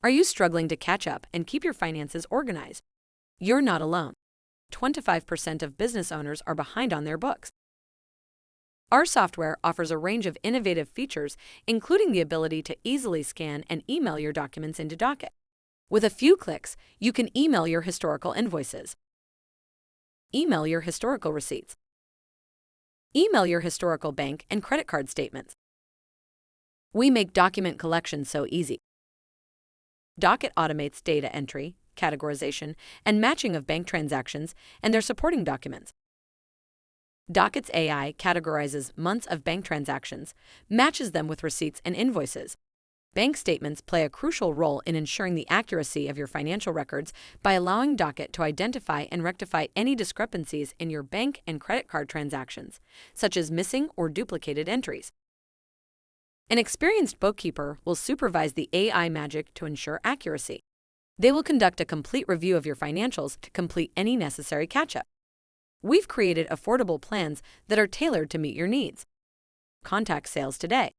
Are you struggling to catch up and keep your finances organized? You're not alone. 25% of business owners are behind on their books. Our software offers a range of innovative features, including the ability to easily scan and email your documents into Docket. With a few clicks, you can email your historical invoices, email your historical receipts, email your historical bank and credit card statements. We make document collection so easy. Docket automates data entry, categorization, and matching of bank transactions and their supporting documents. Docket's AI categorizes months of bank transactions, matches them with receipts and invoices. Bank statements play a crucial role in ensuring the accuracy of your financial records by allowing Docket to identify and rectify any discrepancies in your bank and credit card transactions, such as missing or duplicated entries. An experienced bookkeeper will supervise the AI magic to ensure accuracy. They will conduct a complete review of your financials to complete any necessary catch-up. We've created affordable plans that are tailored to meet your needs. Contact sales today.